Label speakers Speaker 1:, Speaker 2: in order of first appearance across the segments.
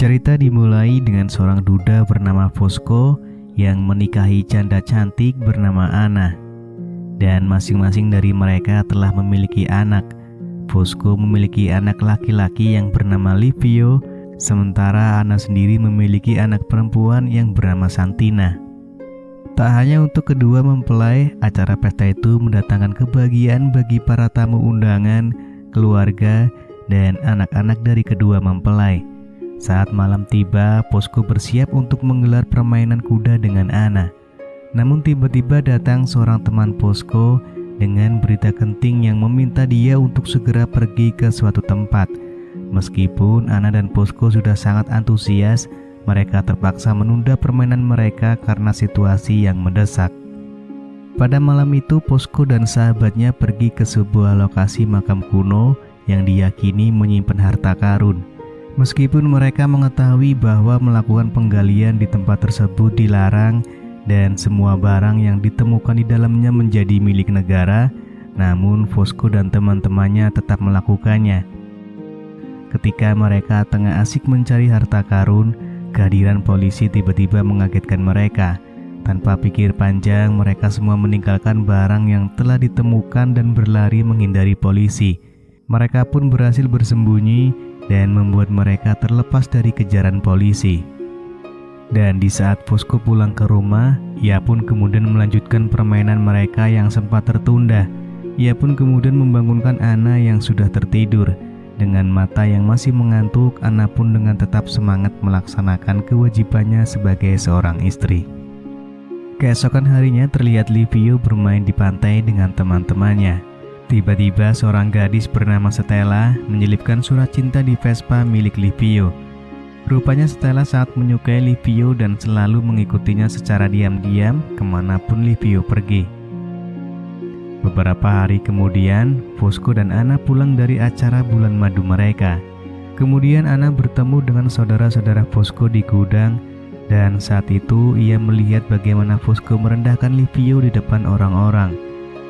Speaker 1: Cerita dimulai dengan seorang duda bernama Fosco yang menikahi janda cantik bernama Anna. Dan masing-masing dari mereka telah memiliki anak. Fosco memiliki anak laki-laki yang bernama Livio, sementara Anna sendiri memiliki anak perempuan yang bernama Santina. Tak hanya untuk kedua mempelai, acara pesta itu mendatangkan kebahagiaan bagi para tamu undangan, keluarga, dan anak-anak dari kedua mempelai. Saat malam tiba, Fosco bersiap untuk menggelar permainan kuda dengan Anna. Namun tiba-tiba datang seorang teman Fosco dengan berita genting yang meminta dia untuk segera pergi ke suatu tempat. Meskipun Anna dan Fosco sudah sangat antusias, mereka terpaksa menunda permainan mereka karena situasi yang mendesak. Pada malam itu, Fosco dan sahabatnya pergi ke sebuah lokasi makam kuno yang diyakini menyimpan harta karun. Meskipun mereka mengetahui bahwa melakukan penggalian di tempat tersebut dilarang dan semua barang yang ditemukan di dalamnya menjadi milik negara, namun Fosco dan teman-temannya tetap melakukannya. Ketika mereka tengah asik mencari harta karun, kehadiran polisi tiba-tiba mengagetkan mereka. Tanpa pikir panjang, mereka semua meninggalkan barang yang telah ditemukan dan berlari menghindari polisi. Mereka pun berhasil bersembunyi dan membuat mereka terlepas dari kejaran polisi. Dan di saat Fosco pulang ke rumah, ia pun kemudian melanjutkan permainan mereka yang sempat tertunda. Ia pun kemudian membangunkan Anna yang sudah tertidur. Dengan mata yang masih mengantuk, Anna pun dengan tetap semangat melaksanakan kewajibannya sebagai seorang istri. Keesokan harinya terlihat Livio bermain di pantai dengan teman-temannya. Tiba-tiba seorang gadis bernama Stella menyelipkan surat cinta di Vespa milik Livio. Rupanya Stella sangat menyukai Livio dan selalu mengikutinya secara diam-diam kemanapun Livio pergi. Beberapa hari kemudian, Fosco dan Anna pulang dari acara bulan madu mereka. Kemudian Anna bertemu dengan saudara-saudara Fosco di gudang, dan saat itu ia melihat bagaimana Fosco merendahkan Livio di depan orang-orang.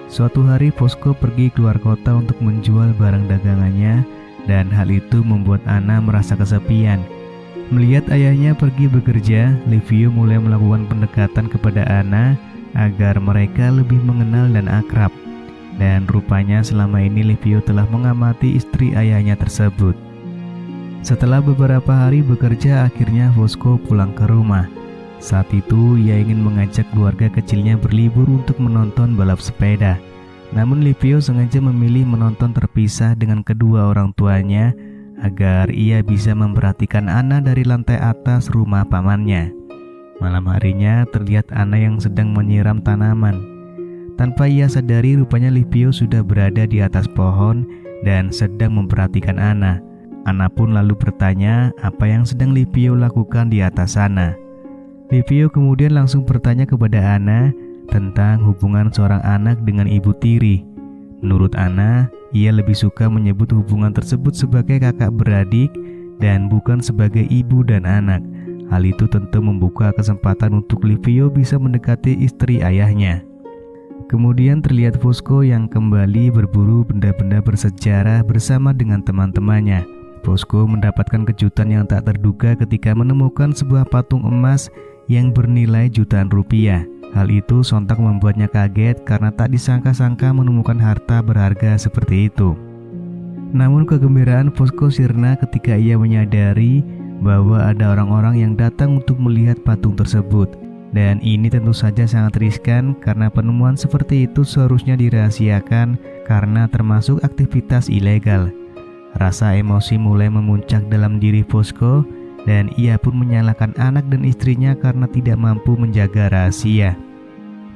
Speaker 1: Suatu hari Fosco pergi keluar kota untuk menjual barang dagangannya, dan hal itu membuat Anna merasa kesepian. Melihat ayahnya pergi bekerja, Livio mulai melakukan pendekatan kepada Anna agar mereka lebih mengenal dan akrab. Dan rupanya selama ini Livio telah mengamati istri ayahnya tersebut. Setelah beberapa hari bekerja, akhirnya Fosco pulang ke rumah. Saat itu ia ingin mengajak keluarga kecilnya berlibur untuk menonton balap sepeda. Namun Livio sengaja memilih menonton terpisah dengan kedua orang tuanya agar ia bisa memperhatikan Anna dari lantai atas rumah pamannya. Malam harinya terlihat Anna yang sedang menyiram tanaman. Tanpa ia sadari, rupanya Livio sudah berada di atas pohon dan sedang memperhatikan Anna. Anna pun lalu bertanya apa yang sedang Livio lakukan di atas sana. Livio kemudian langsung bertanya kepada Anna tentang hubungan seorang anak dengan ibu tiri. Menurut Anna, ia lebih suka menyebut hubungan tersebut sebagai kakak beradik dan bukan sebagai ibu dan anak. Hal itu tentu membuka kesempatan untuk Livio bisa mendekati istri ayahnya. Kemudian terlihat Fosco yang kembali berburu benda-benda bersejarah bersama dengan teman-temannya. Fosco mendapatkan kejutan yang tak terduga ketika menemukan sebuah patung emas yang bernilai jutaan rupiah. Hal itu sontak membuatnya kaget karena tak disangka-sangka menemukan harta berharga seperti itu. Namun kegembiraan Fosco sirna ketika ia menyadari bahwa ada orang-orang yang datang untuk melihat patung tersebut. Dan ini tentu saja sangat riskan karena penemuan seperti itu seharusnya dirahasiakan karena termasuk aktivitas ilegal. Rasa emosi mulai memuncak dalam diri Fosco dan ia pun menyalahkan anak dan istrinya karena tidak mampu menjaga rahasia.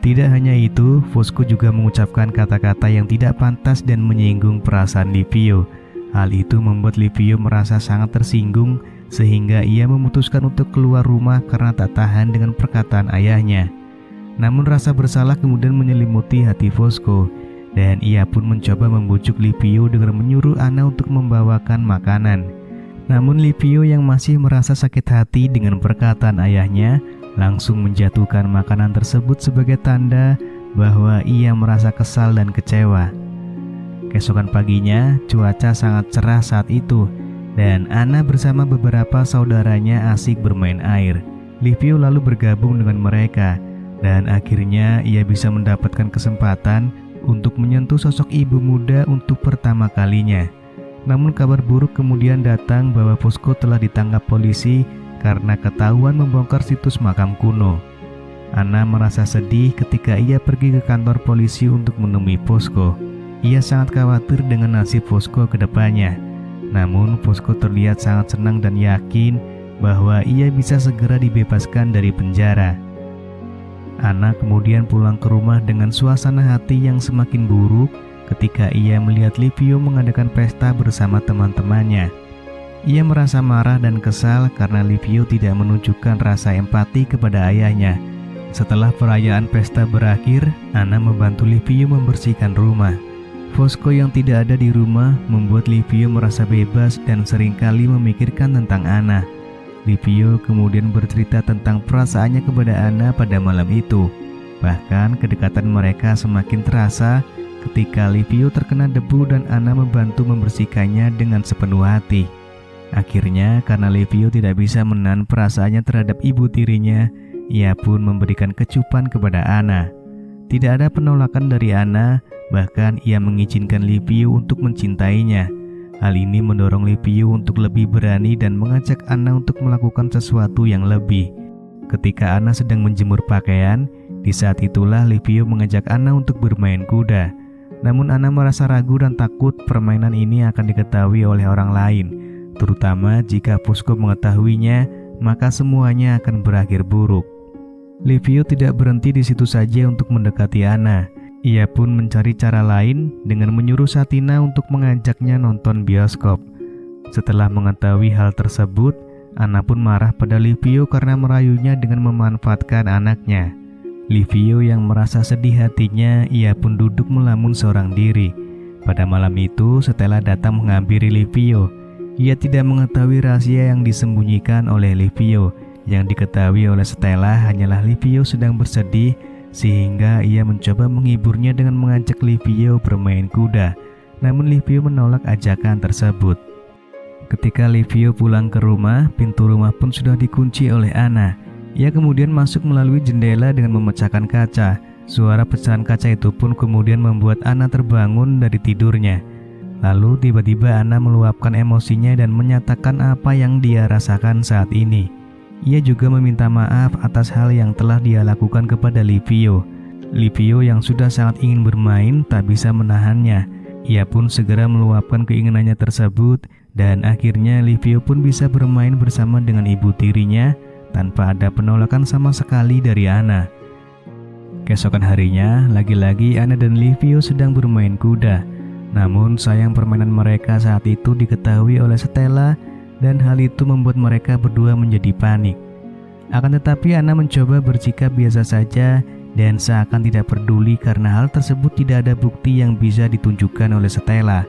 Speaker 1: Tidak hanya itu, Fosco juga mengucapkan kata-kata yang tidak pantas dan menyinggung perasaan Livio. Hal itu membuat Livio merasa sangat tersinggung sehingga ia memutuskan untuk keluar rumah karena tak tahan dengan perkataan ayahnya. Namun rasa bersalah kemudian menyelimuti hati Fosco dan ia pun mencoba membujuk Livio dengan menyuruh Anna untuk membawakan makanan. Namun Livio yang masih merasa sakit hati dengan perkataan ayahnya langsung menjatuhkan makanan tersebut sebagai tanda bahwa ia merasa kesal dan kecewa. Keesokan paginya cuaca sangat cerah saat itu dan Anna bersama beberapa saudaranya asik bermain air. Livio lalu bergabung dengan mereka, dan akhirnya ia bisa mendapatkan kesempatan untuk menyentuh sosok ibu muda untuk pertama kalinya. Namun kabar buruk kemudian datang bahwa Fosco telah ditangkap polisi karena ketahuan membongkar situs makam kuno. Anna merasa sedih ketika ia pergi ke kantor polisi untuk menemui Fosco. Ia sangat khawatir dengan nasib Fosco ke depannya. Namun Fosco terlihat sangat senang dan yakin bahwa ia bisa segera dibebaskan dari penjara. Anna kemudian pulang ke rumah dengan suasana hati yang semakin buruk ketika ia melihat Livio mengadakan pesta bersama teman-temannya. Ia merasa marah dan kesal karena Livio tidak menunjukkan rasa empati kepada ayahnya. Setelah perayaan pesta berakhir, Anna membantu Livio membersihkan rumah. Fosco yang tidak ada di rumah membuat Livio merasa bebas dan seringkali memikirkan tentang Anna. Livio kemudian bercerita tentang perasaannya kepada Anna pada malam itu. Bahkan kedekatan mereka semakin terasa ketika Livio terkena debu dan Anna membantu membersihkannya dengan sepenuh hati. Akhirnya karena Livio tidak bisa menahan perasaannya terhadap ibu tirinya, ia pun memberikan kecupan kepada Anna. Tidak ada penolakan dari Anna, bahkan ia mengizinkan Livio untuk mencintainya. Hal ini mendorong Livio untuk lebih berani dan mengajak Anna untuk melakukan sesuatu yang lebih. Ketika Anna sedang menjemur pakaian, di saat itulah Livio mengajak Anna untuk bermain kuda. Namun Anna merasa ragu dan takut permainan ini akan diketahui oleh orang lain. Terutama jika Fosco mengetahuinya, maka semuanya akan berakhir buruk. Livio tidak berhenti di situ saja untuk mendekati Anna. Ia pun mencari cara lain dengan menyuruh Satina untuk mengajaknya nonton bioskop. Setelah mengetahui hal tersebut, Anna pun marah pada Livio karena merayunya dengan memanfaatkan anaknya. Livio yang merasa sedih hatinya, ia pun duduk melamun seorang diri. Pada malam itu, Stella datang menghampiri Livio. Ia tidak mengetahui rahasia yang disembunyikan oleh Livio. Yang diketahui oleh Stella hanyalah Livio sedang bersedih, sehingga ia mencoba menghiburnya dengan mengajak Livio bermain kuda. Namun Livio menolak ajakan tersebut. Ketika Livio pulang ke rumah, pintu rumah pun sudah dikunci oleh Anna. Ia kemudian masuk melalui jendela dengan memecahkan kaca. Suara pecahan kaca itu pun kemudian membuat Anna terbangun dari tidurnya. Lalu tiba-tiba Anna meluapkan emosinya dan menyatakan apa yang dia rasakan saat ini. Ia juga meminta maaf atas hal yang telah dia lakukan kepada Livio. Livio yang sudah sangat ingin bermain tak bisa menahannya. Ia pun segera meluapkan keinginannya tersebut dan akhirnya Livio pun bisa bermain bersama dengan ibu tirinya tanpa ada penolakan sama sekali dari Anna. Keesokan harinya, lagi-lagi Anna dan Livio sedang bermain kuda. Namun sayang permainan mereka saat itu diketahui oleh Stella dan hal itu membuat mereka berdua menjadi panik. Akan tetapi Anna mencoba bersikap biasa saja dan seakan tidak peduli karena hal tersebut tidak ada bukti yang bisa ditunjukkan oleh Stella.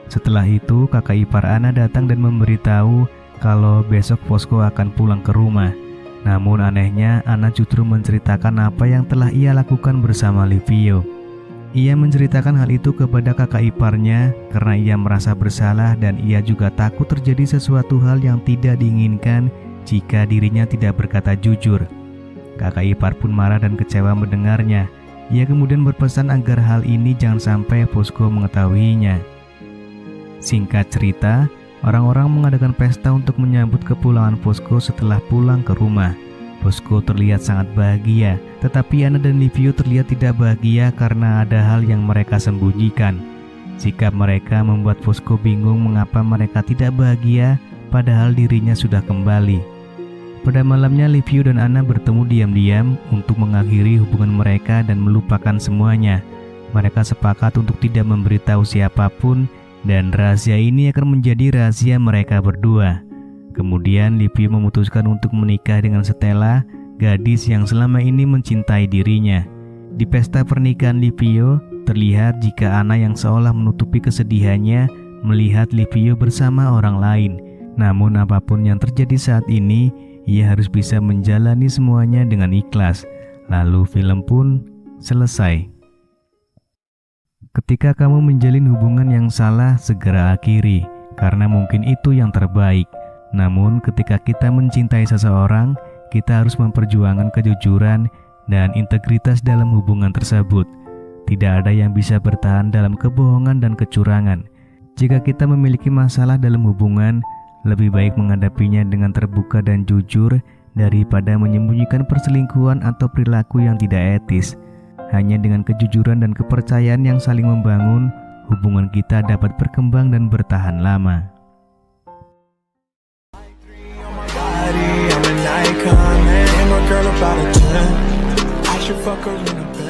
Speaker 1: Setelah itu kakak ipar Anna datang dan memberitahu kalau besok Fosco akan pulang ke rumah. Namun anehnya Anna justru menceritakan apa yang telah ia lakukan bersama Livio. Ia menceritakan hal itu kepada kakak iparnya karena ia merasa bersalah dan ia juga takut terjadi sesuatu hal yang tidak diinginkan jika dirinya tidak berkata jujur. Kakak ipar pun marah dan kecewa mendengarnya. Ia kemudian berpesan agar hal ini jangan sampai Fosco mengetahuinya. Singkat cerita, orang-orang mengadakan pesta untuk menyambut kepulangan Fosco setelah pulang ke rumah. Fosco terlihat sangat bahagia, tetapi Anna dan Livio terlihat tidak bahagia karena ada hal yang mereka sembunyikan. Sikap mereka membuat Fosco bingung mengapa mereka tidak bahagia padahal dirinya sudah kembali. Pada malamnya Livio dan Anna bertemu diam-diam untuk mengakhiri hubungan mereka dan melupakan semuanya. Mereka sepakat untuk tidak memberitahu siapapun dan rahasia ini akan menjadi rahasia mereka berdua. Kemudian Livio memutuskan untuk menikah dengan Stella, gadis yang selama ini mencintai dirinya. Di pesta pernikahan Livio, terlihat jika Anna yang seolah menutupi kesedihannya melihat Livio bersama orang lain. Namun apapun yang terjadi saat ini, ia harus bisa menjalani semuanya dengan ikhlas. Lalu film pun selesai. Ketika kamu menjalin hubungan yang salah, segera akhiri. karena mungkin itu yang terbaik. Namun ketika kita mencintai seseorang, kita harus memperjuangkan kejujuran dan integritas dalam hubungan tersebut. Tidak ada yang bisa bertahan dalam kebohongan dan kecurangan. Jika kita memiliki masalah dalam hubungan, lebih baik menghadapinya dengan terbuka dan jujur daripada menyembunyikan perselingkuhan atau perilaku yang tidak etis. Hanya dengan kejujuran dan kepercayaan yang saling membangun, hubungan kita dapat berkembang dan bertahan lama. I'm an icon, man. I'm a girl about a 10. I should fuck her in a bed.